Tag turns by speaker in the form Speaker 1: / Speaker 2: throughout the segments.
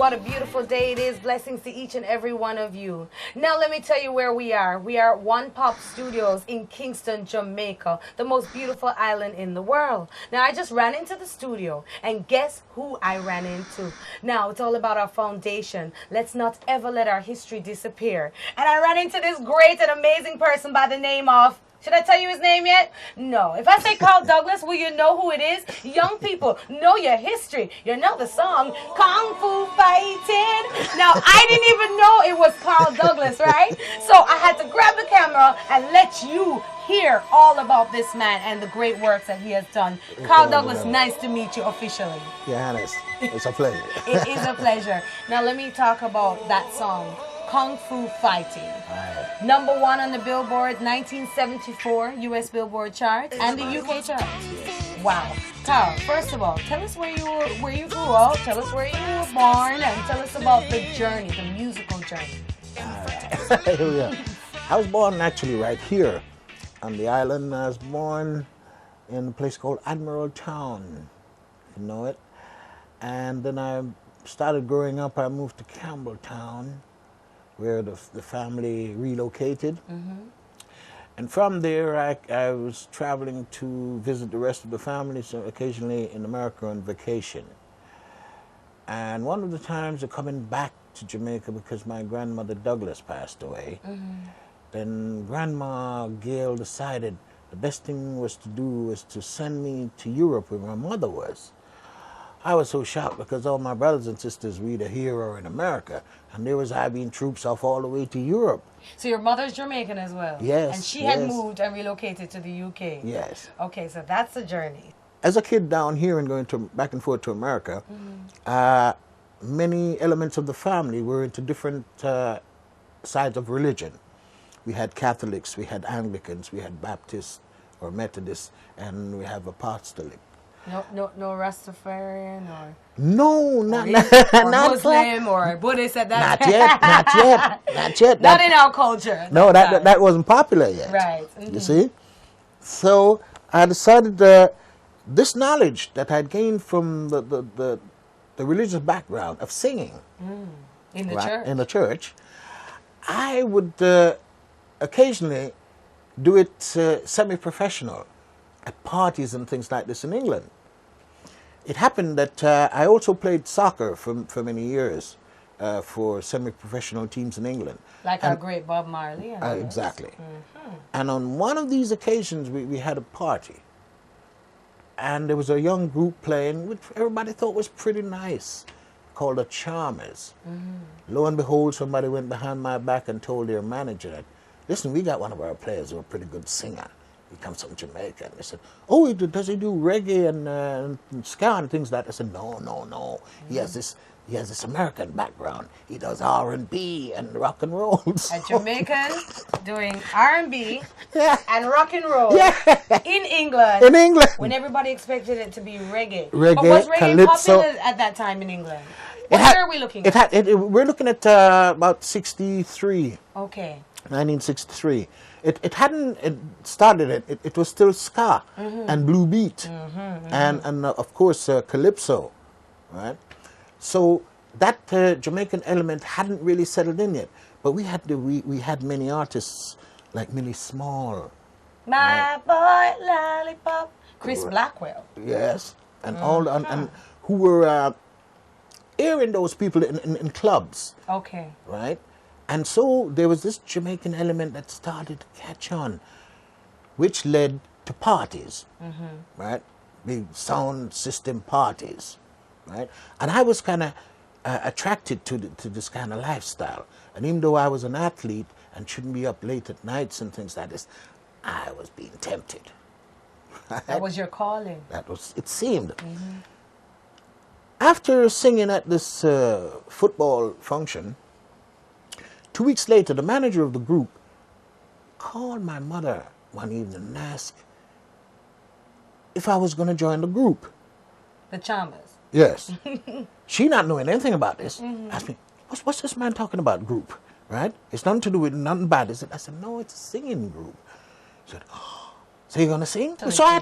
Speaker 1: What a beautiful day it is. Blessings to each and every one of you. Now let me tell you where we are. We are at One Pop Studios in Kingston, Jamaica, the most beautiful island in the world. Now I just ran into the studio, and guess who I ran into? Now it's all about our foundation. Let's not ever let our history disappear. And I ran into this great and amazing person by the name of... Should I tell you his name yet? No. If I say Carl Douglas, will you know who it is? Young people, know your history. You know the song, Kung Fu Fighting. Now, I didn't even know it was Carl Douglas, right? So I had to grab the camera and let you hear all about this man and the great works that he has done. Carl Douglas, nice to meet you officially.
Speaker 2: Yeah, it's a pleasure.
Speaker 1: It is a pleasure. Now, let me talk about that song. Kung Fu Fighting. Number 1 on the Billboard 1974 US Billboard chart and the UK chart. Wow. Carl, first of all, tell us where you grew up, tell us where you were born, and tell us about the journey, the musical journey.
Speaker 2: Yeah. I was born actually right here on the island. I was born in a place called Admiral Town, if you know it. And then I started growing up. I moved to Campbelltown, where the family relocated. And from there, I was traveling to visit the rest of the family, so occasionally in America on vacation. And one of the times of coming back to Jamaica, because my grandmother Douglas passed away, then Grandma Gail decided the best thing was to do was to send me to Europe where my mother was. I was so shocked because all my brothers and sisters were either here or in America, and there was I being troops off all the way to Europe.
Speaker 1: So your mother's Jamaican as well?
Speaker 2: Yes.
Speaker 1: And she had moved and relocated to the UK?
Speaker 2: Yes.
Speaker 1: Okay, so that's the journey.
Speaker 2: As a kid down here and going back and forth to America, many elements of the family were into different sides of religion. We had Catholics, we had Anglicans, we had Baptists or Methodists, and we have Apostolic.
Speaker 1: No Rastafarian or
Speaker 2: not
Speaker 1: Muslim or Buddhist at that
Speaker 2: time. Not yet.
Speaker 1: Not in our culture.
Speaker 2: No, that wasn't popular yet.
Speaker 1: Right.
Speaker 2: You see? So I decided this knowledge that I'd gained from the religious background of singing
Speaker 1: in the church.
Speaker 2: In the church, I would occasionally do it semi-professional at parties and things like this in England. It happened that I also played soccer for many years for semi-professional teams in England.
Speaker 1: Like our great Bob Marley.
Speaker 2: Exactly. And on one of these occasions, we had a party. And there was a young group playing, which everybody thought was pretty nice, called the Charmers. Lo and behold, somebody went behind my back and told their manager that, listen, we got one of our players who's a pretty good singer. He comes from Jamaica. And they said, oh, does he do reggae and ska and things like that? I said, no. He has this American background. He does R&B and rock and roll.
Speaker 1: A Jamaican doing R&B and rock and roll in England.
Speaker 2: In England.
Speaker 1: When everybody expected it to be reggae.
Speaker 2: Reggae,
Speaker 1: but was reggae
Speaker 2: calypso.
Speaker 1: popular at that time in England? What year are we looking at?
Speaker 2: We're looking at about 63.
Speaker 1: Okay.
Speaker 2: 1963. It hadn't started it was still ska and blue beat and of course calypso, right? So that Jamaican element hadn't really settled in yet, but we had many artists like Millie Small,
Speaker 1: My Boy Lollipop, Chris Blackwell.
Speaker 2: Yes, and all and who were airing those people in clubs.
Speaker 1: Okay.
Speaker 2: Right. And so there was this Jamaican element that started to catch on, which led to parties, right? Big sound system parties, right? And I was kind of attracted to this kind of lifestyle. And even though I was an athlete and shouldn't be up late at nights and things like this, I was being tempted. Right?
Speaker 1: That was your calling.
Speaker 2: It seemed. After singing at this football function, 2 weeks later, the manager of the group called my mother one evening and asked if I was going to join the group.
Speaker 1: The Charmers?
Speaker 2: Yes. She not knowing anything about this. Asked me, what's this man talking about, group? Right? It's nothing to do with nothing bad. I said, no, it's a singing group. She said, oh, so you're going to sing? So I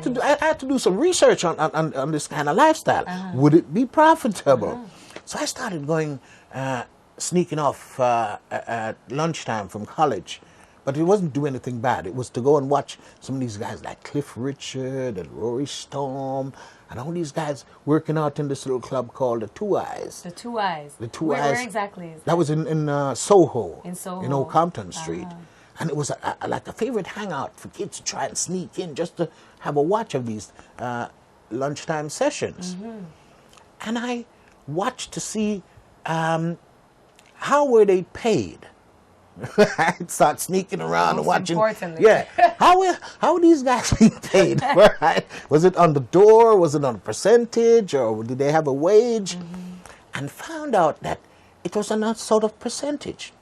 Speaker 2: had to do some research on this kind of lifestyle. Would it be profitable? So I started going, sneaking off at lunchtime from college. But it wasn't do anything bad. It was to go and watch some of these guys like Cliff Richard and Rory Storm and all these guys working out in this little club called the Two Eyes.
Speaker 1: The Two Eyes.
Speaker 2: The Two Eyes.
Speaker 1: Where exactly is that?
Speaker 2: That was in Soho.
Speaker 1: In Soho.
Speaker 2: In Old Compton Street. And it was like a favorite hangout for kids to try and sneak in just to have a watch of these lunchtime sessions. And I watched to see how were they paid. I'd start sneaking around and watching.
Speaker 1: Importantly.
Speaker 2: Yeah, how are these guys being paid? Right? Was it on the door? Was it on a percentage, or did they have a wage? And found out that it was on a sort of percentage,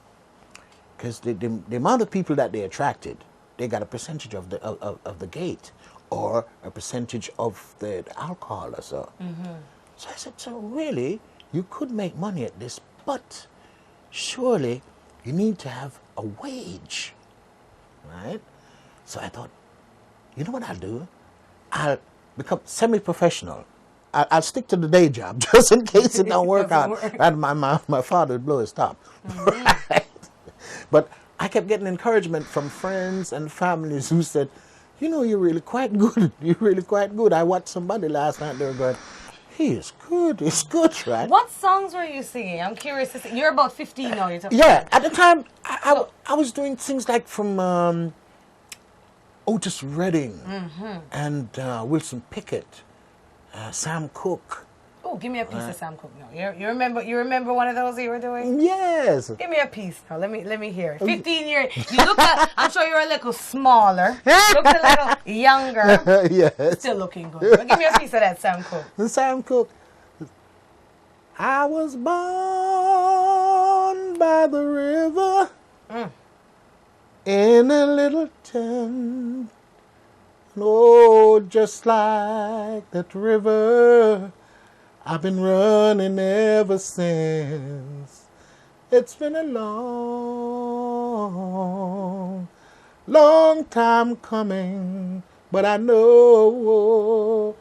Speaker 2: because the amount of people that they attracted, they got a percentage of the gate, or a percentage of the alcohol or so. So I said, so really, you could make money at this, but surely you need to have a wage, right? So I thought, you know what I'll do? I'll become semi-professional. I'll stick to the day job just in case it don't work out. And my father would blow his top. Right? But I kept getting encouragement from friends and families who said, you know, you're really quite good. You're really quite good. I watched somebody last night, they were going, he is good. He's good, right?
Speaker 1: What songs were you singing? I'm curious to see. You're about 15 now. You're
Speaker 2: yeah, at the time, I was doing things like from Otis Redding and Wilson Pickett, Sam Cooke.
Speaker 1: Oh, give me a piece of Sam Cooke now. You remember one of those you were doing?
Speaker 2: Yes.
Speaker 1: Give me a piece now. Let me hear it. 15 years. You look at, I'm sure you're a little smaller. Looked a little younger.
Speaker 2: Yes.
Speaker 1: Still looking good. But give me a piece of that Sam Cooke.
Speaker 2: The Sam Cooke. I was born by the river in a little town. Oh, just like that river, I've been running ever since. It's been a long, long time coming, but I know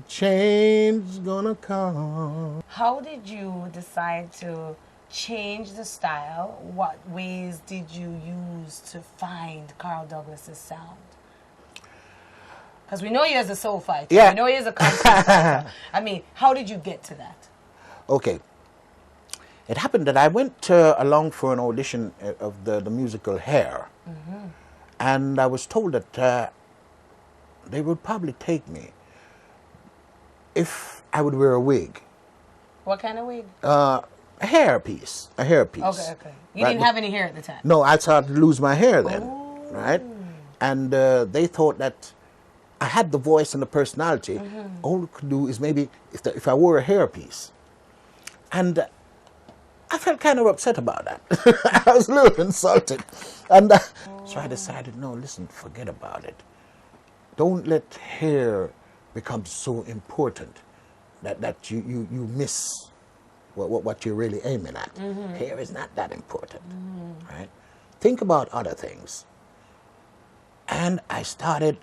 Speaker 2: change is gonna come.
Speaker 1: How did you decide to change the style? What ways did you use to find Carl Douglas's sound? Because we know you as a soul fighter.
Speaker 2: Yeah.
Speaker 1: We know you as a country fighter. I mean, how did you get to that?
Speaker 2: Okay. It happened that I went along for an audition of the musical Hair. And I was told that they would probably take me if I would wear a wig.
Speaker 1: What kind of wig?
Speaker 2: A hairpiece. A hairpiece.
Speaker 1: Okay. You didn't have any hair at the time?
Speaker 2: No, I started to lose my hair then. Right? And they thought that I had the voice and the personality. All I could do is maybe if I wore a hairpiece. And I felt kind of upset about that. I was a little insulted. And so I decided, no, listen, forget about it. Don't let hair become so important that you miss what you're really aiming at. Hair is not that important, right? Think about other things. And I started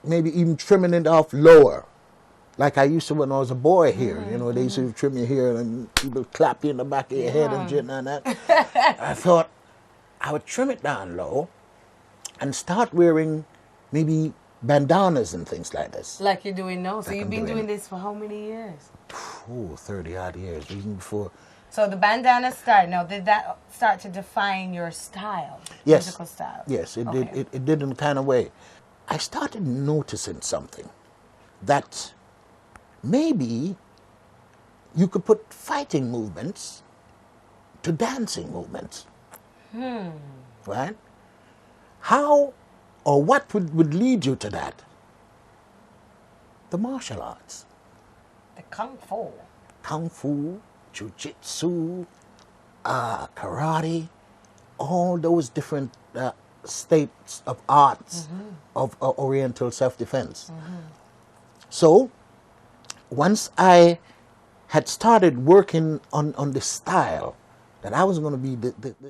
Speaker 2: maybe even trimming it off lower, like I used to when I was a boy here. You know, they used to trim your hair and people clap you in the back of your head and shit and that. I thought I would trim it down low and start wearing maybe bandanas and things like this.
Speaker 1: Like you're doing now. So
Speaker 2: Like
Speaker 1: you've
Speaker 2: I'm
Speaker 1: been
Speaker 2: doing
Speaker 1: doing this for how many years?
Speaker 2: 30-odd years, even before.
Speaker 1: So the bandana started. Now, did that start to define your style?
Speaker 2: Yes.
Speaker 1: Musical style?
Speaker 2: Yes, it
Speaker 1: Okay.
Speaker 2: did. It did in a kind of way. I started noticing something, that maybe you could put fighting movements to dancing movements. Right? How or what would lead you to that? The martial arts.
Speaker 1: The Kung Fu.
Speaker 2: Kung Fu, Jiu-Jitsu, karate, all those different states of arts of Oriental self-defense. So, once I had started working on the style, that I was going to be the